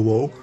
Hello?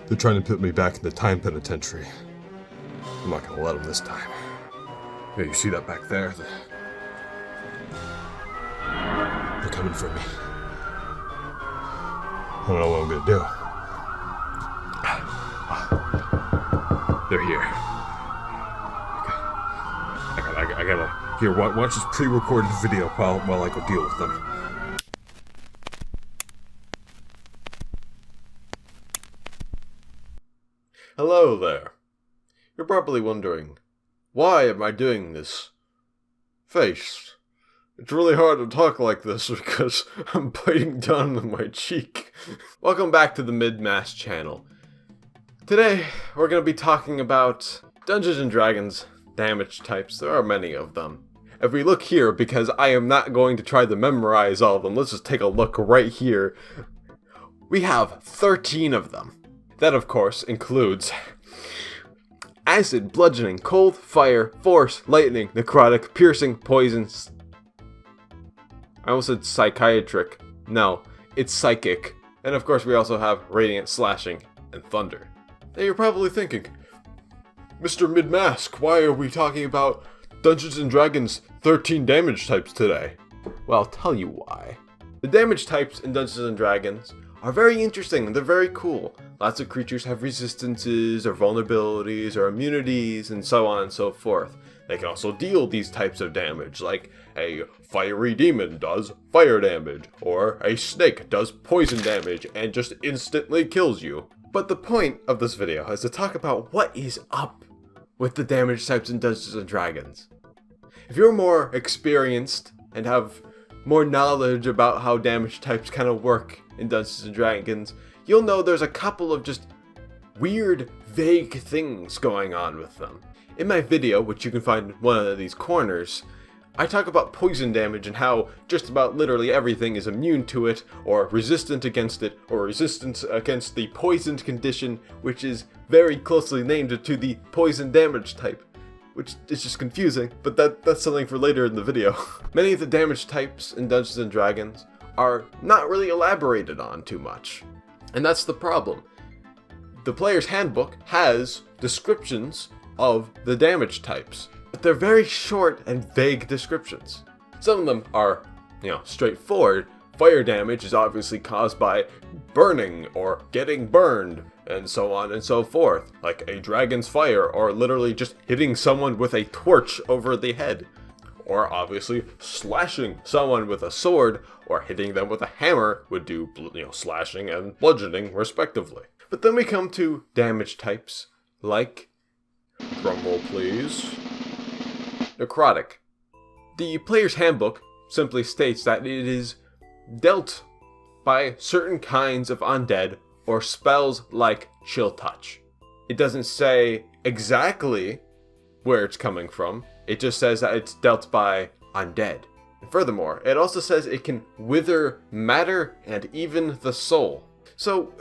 They're trying to put me back in the time penitentiary. I'm not gonna let them this time. Yeah, you see that back there? They're coming for me. I don't know what I'm gonna do. They're here. Okay. I gotta... Here, watch this pre-recorded video while I go deal with them. Hello there. You're probably wondering, why am I doing this face? It's really hard to talk like this because I'm biting down on my cheek. Welcome back to the Mid-Mass channel. Today, we're going to be talking about Dungeons & Dragons damage types. There are many of them. If we look here, because I am not going to try to memorize all of them, let's just take a look right here. We have 13 of them. That, of course, includes acid, bludgeoning, cold, fire, force, lightning, necrotic, piercing, poison. I almost said psychiatric. No, it's psychic. And of course we also have radiant, slashing, and thunder. Now you're probably thinking, Mr. Mid-Mask, why are we talking about Dungeons & Dragons 13 damage types today? Well, I'll tell you why. The damage types in Dungeons & Dragons are very interesting and they're very cool. Lots of creatures have resistances or vulnerabilities or immunities and so on and so forth. They can also deal these types of damage, like a fiery demon does fire damage, or a snake does poison damage and just instantly kills you. But the point of this video is to talk about what is up with the damage types in Dungeons & Dragons. If you're more experienced and have more knowledge about how damage types kind of work in Dungeons & Dragons, you'll know there's a couple of just weird, vague things going on with them. In my video, which you can find in one of these corners, I talk about poison damage and how just about literally everything is immune to it, or resistant against it, or resistant against the poisoned condition, which is very closely named to the poison damage type. Which is just confusing, but that's something for later in the video. Many of the damage types in Dungeons & Dragons are not really elaborated on too much. And that's the problem. The player's handbook has descriptions of the damage types, but they're very short and vague descriptions. Some of them are, straightforward. Fire damage is obviously caused by burning or getting burned, and so on and so forth, like a dragon's fire, or literally just hitting someone with a torch over the head. Or obviously slashing someone with a sword, or hitting them with a hammer would do, slashing and bludgeoning respectively. But then we come to damage types like, drumroll please, necrotic. The player's handbook simply states that it is dealt by certain kinds of undead or spells like Chill Touch. It doesn't say exactly where it's coming from. It just says that it's dealt by undead. And furthermore, it also says it can wither matter and even the soul. So,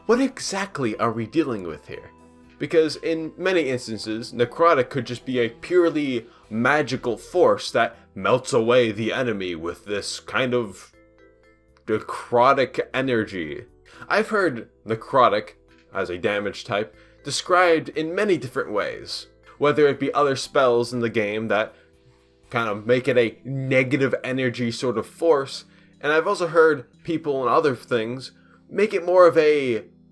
what exactly are we dealing with here? Because in many instances, necrotic could just be a purely magical force that melts away the enemy with this kind of necrotic energy. I've heard necrotic, as a damage type, described in many different ways. Whether it be other spells in the game that kind of make it a negative energy sort of force, and I've also heard people and other things make it more of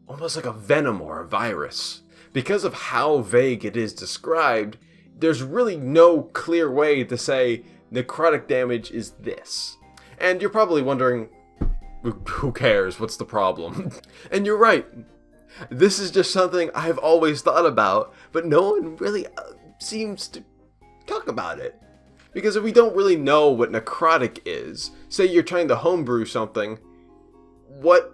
almost like a venom or a virus. Because of how vague it is described, there's really no clear way to say necrotic damage is this. And you're probably wondering, who cares? What's the problem? And you're right. This is just something I've always thought about, but no one really seems to talk about it. Because if we don't really know what necrotic is, say you're trying to homebrew something, what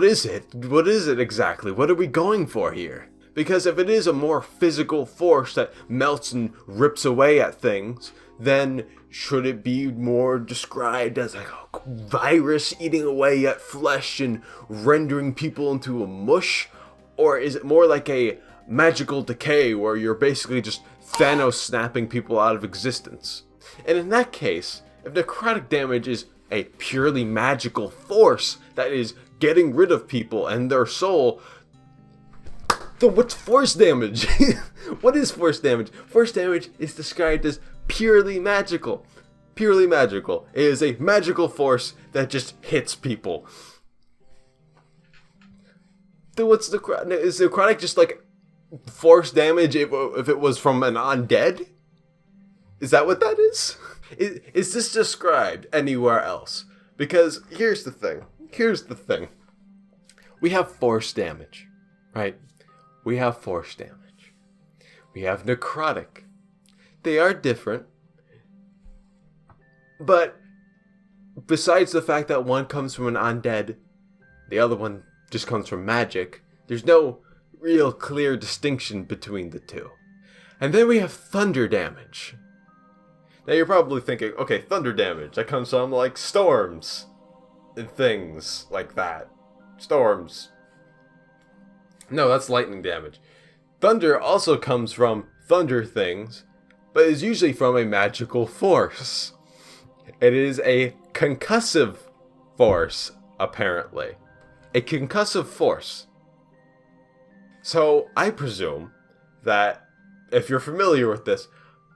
is it? What is it exactly? What are we going for here? Because if it is a more physical force that melts and rips away at things, then should it be more described as like a virus eating away at flesh and rendering people into a mush? Or is it more like a magical decay where you're basically just Thanos snapping people out of existence? And in that case, if necrotic damage is a purely magical force that is getting rid of people and their soul. So what's force damage? What is force damage? Force damage is described as purely magical. Purely magical. It is a magical force that just hits people. Then what's is necrotic just like force damage if it was from an undead? Is that what that is? Is this described anywhere else? Because here's the thing. We have force damage, right? We have force damage. We have necrotic. They are different. But besides the fact that one comes from an undead, the other one just comes from magic, there's no real clear distinction between the two. And then we have thunder damage. Now you're probably thinking, okay, thunder damage, that comes from like storms and things like that. Storms. No, that's lightning damage. Thunder also comes from thunder things, but is usually from a magical force. It is a concussive force, apparently. A concussive force. So, I presume that if you're familiar with this,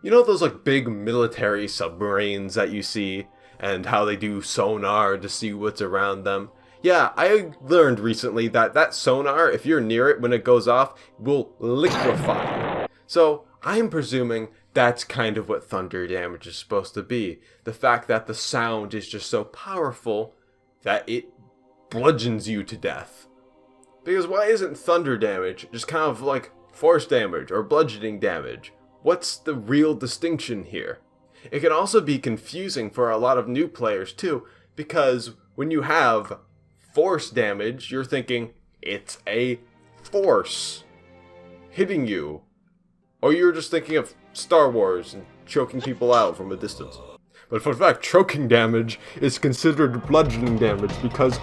you know those like big military submarines that you see and how they do sonar to see what's around them? Yeah, I learned recently that sonar, if you're near it when it goes off, will liquefy. So, I'm presuming that's kind of what thunder damage is supposed to be. The fact that the sound is just so powerful that it bludgeons you to death. Because why isn't thunder damage just kind of like force damage or bludgeoning damage? What's the real distinction here? It can also be confusing for a lot of new players too, because when you have force damage, you're thinking it's a force hitting you. Or you're just thinking of Star Wars and choking people out from a distance. But for fact, choking damage is considered bludgeoning damage because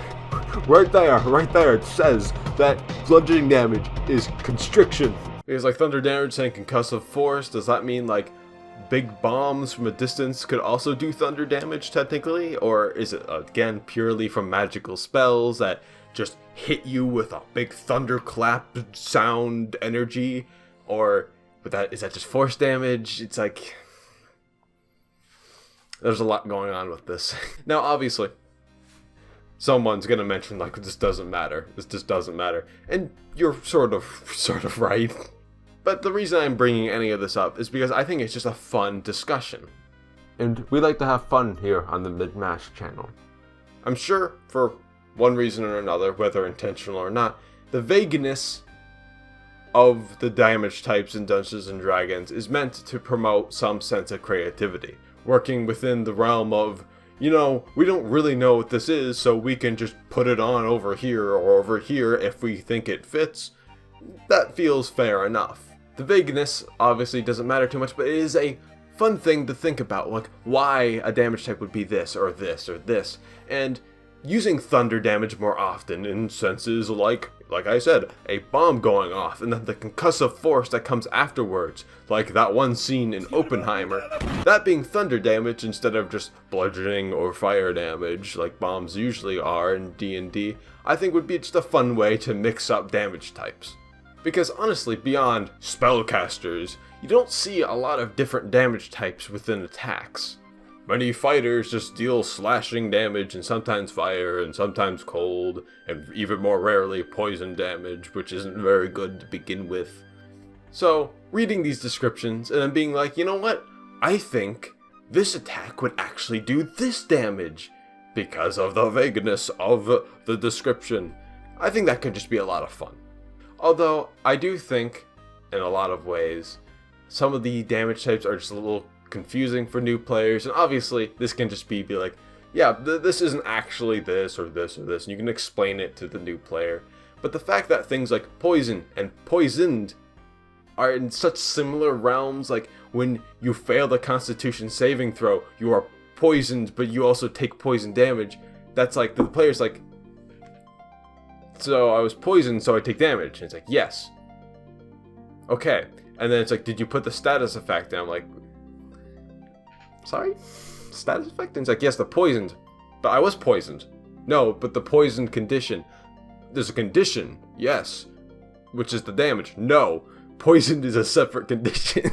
right there it says that bludgeoning damage is constriction. Because like thunder damage saying concussive force, does that mean like big bombs from a distance could also do thunder damage technically? Or is it again purely from magical spells that just hit you with a big thunderclap sound energy? Or is that just force damage? It's like there's a lot going on with this. Now, obviously, someone's gonna mention like this doesn't matter. This just doesn't matter, and you're sort of right. But the reason I'm bringing any of this up is because I think it's just a fun discussion, and we like to have fun here on the Mid-Mash channel. I'm sure for one reason or another, whether intentional or not, the vagueness of the damage types in Dungeons and Dragons is meant to promote some sense of creativity, working within the realm of, you know, we don't really know what this is, so we can just put it on over here or over here if we think it fits. That feels fair enough. The vagueness obviously doesn't matter too much, but it is a fun thing to think about, like why a damage type would be this or this or this, and using thunder damage more often in senses like I said, a bomb going off, and then the concussive force that comes afterwards, like that one scene in Oppenheimer, that being thunder damage instead of just bludgeoning or fire damage, like bombs usually are in D&D, I think would be just a fun way to mix up damage types. Because honestly, beyond spellcasters, you don't see a lot of different damage types within attacks. Many fighters just deal slashing damage and sometimes fire and sometimes cold and even more rarely poison damage, which isn't very good to begin with. So, reading these descriptions and then being like, you know what? I think this attack would actually do this damage because of the vagueness of the description. I think that could just be a lot of fun. Although, I do think, in a lot of ways, some of the damage types are just a little confusing for new players, and obviously this can just be like, yeah, this isn't actually this or this or this, and you can explain it to the new player. But the fact that things like poison and poisoned are in such similar realms, like when you fail the Constitution saving throw, you are poisoned, but you also take poison damage. That's like, the player's like, so I was poisoned, so I take damage. And it's like, yes. Okay. And then it's like, did you put the status effect? And I'm like, sorry? Status effect? And it's like, yes, the poisoned. But I was poisoned. No, but the poisoned condition. There's a condition, yes. Which is the damage. No, poisoned is a separate condition.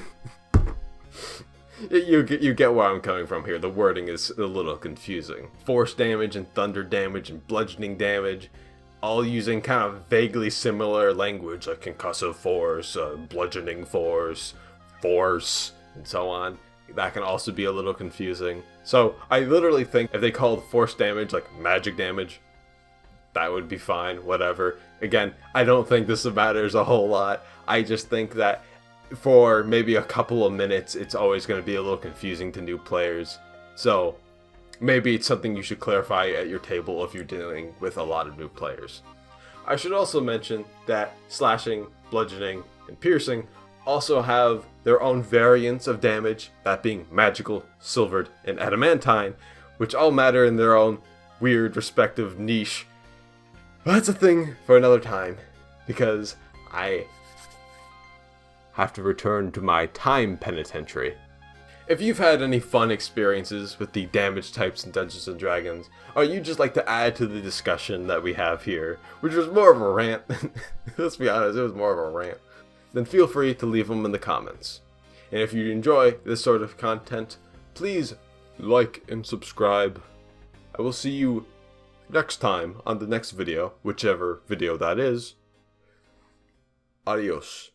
You get where I'm coming from here. The wording is a little confusing. Force damage and thunder damage and bludgeoning damage, all using kind of vaguely similar language like concussive force, bludgeoning force, and so on. That can also be a little confusing. So I literally think if they called force damage like magic damage, that would be fine, whatever. Again, I don't think this matters a whole lot. I just think that for maybe a couple of minutes, it's always going to be a little confusing to new players. So maybe it's something you should clarify at your table if you're dealing with a lot of new players. I should also mention that slashing, bludgeoning, and piercing also have their own variants of damage, that being magical, silvered, and adamantine, which all matter in their own weird respective niche. But that's a thing for another time, because I have to return to my time penitentiary. If you've had any fun experiences with the damage types in Dungeons & Dragons, or you'd just like to add to the discussion that we have here, which was more of a rant, let's be honest, it was more of a rant, then feel free to leave them in the comments. And if you enjoy this sort of content, please like and subscribe. I will see you next time on the next video, whichever video that is. Adios.